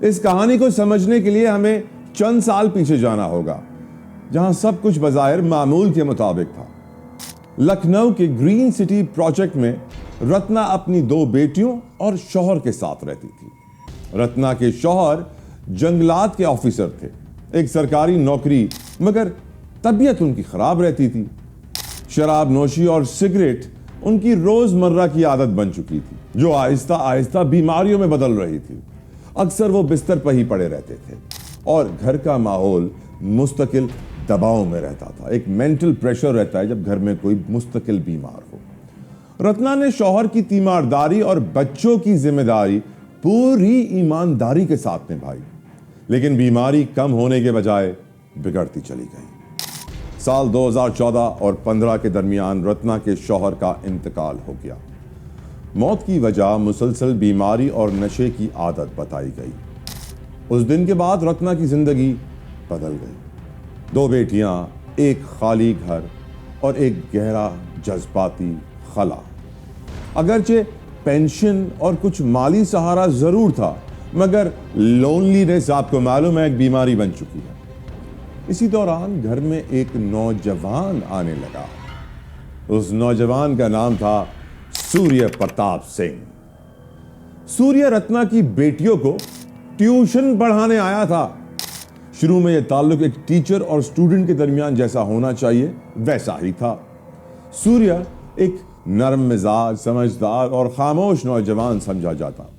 इस कहानी को समझने के लिए हमें चंद साल पीछे जाना होगा, जहां सब कुछ बज़ाहिर मामूल के मुताबिक था। लखनऊ के ग्रीन सिटी प्रोजेक्ट में रत्ना अपनी 2 बेटियों और शौहर के साथ रहती थी। रत्ना के शौहर जंगलात के ऑफिसर थे, एक सरकारी नौकरी, मगर तबीयत उनकी खराब रहती थी। शराब नोशी और सिगरेट उनकी रोजमर्रा की आदत बन चुकी थी, जो आहिस्ता आहिस्ता बीमारियों में बदल रही थी। अक्सर वो बिस्तर पर ही पड़े रहते थे और घर का माहौल मुस्तकिल दबाव में रहता था। एक मेंटल प्रेशर रहता है जब घर में कोई मुस्तकिल बीमार हो। रत्ना ने शौहर की तीमारदारी और बच्चों की जिम्मेदारी पूरी ईमानदारी के साथ निभाई, लेकिन बीमारी कम होने के बजाय बिगड़ती चली गई। साल 2014 और 15 के दरमियान रत्ना के शौहर का इंतकाल हो गया। मौत की वजह मुसलसल बीमारी और नशे की आदत बताई गई। उस दिन के बाद रत्ना की जिंदगी बदल गई। 2 बेटियां, एक खाली घर और एक गहरा जज्बाती खला। अगरचे पेंशन और कुछ माली सहारा जरूर था, मगर लोनलीनेस आपको मालूम है एक बीमारी बन चुकी है। इसी दौरान घर में एक नौजवान आने लगा। उस नौजवान का नाम था सूर्य प्रताप सिंह। सूर्य रत्ना की बेटियों को ट्यूशन पढ़ाने आया था। शुरू में यह ताल्लुक एक टीचर और स्टूडेंट के दरमियान जैसा होना चाहिए वैसा ही था। सूर्य एक नरम मिजाज, समझदार और खामोश नौजवान समझा जाता।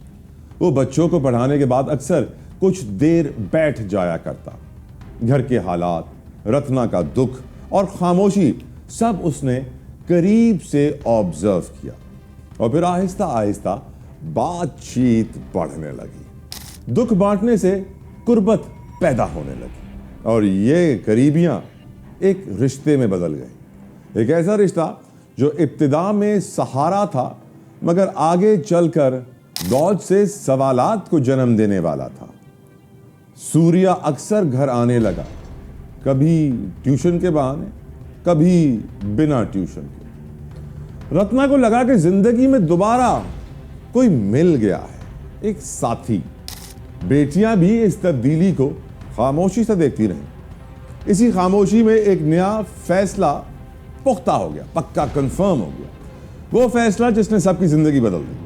वो बच्चों को पढ़ाने के बाद अक्सर कुछ देर बैठ जाया करता। घर के हालात, रत्ना का दुख और खामोशी सब उसने करीब से ऑब्जर्व किया और फिर आहिस्ता आहिस्ता बातचीत बढ़ने लगी। दुख बांटने से कुर्बत पैदा होने लगी और ये करीबियां एक रिश्ते में बदल गई। एक ऐसा रिश्ता जो इब्तिदा में सहारा था, मगर आगे चलकर बहुत से सवालात को जन्म देने वाला था। सूर्य अक्सर घर आने लगा, कभी ट्यूशन के बहाने, कभी बिना ट्यूशन के। रत्ना को लगा कि जिंदगी में दोबारा कोई मिल गया है, एक साथी। बेटियां भी इस तब्दीली को खामोशी से देखती रहीं। इसी खामोशी में एक नया फैसला पुख्ता हो गया, पक्का कंफर्म हो गया। वो फैसला जिसने सबकी जिंदगी बदल दी।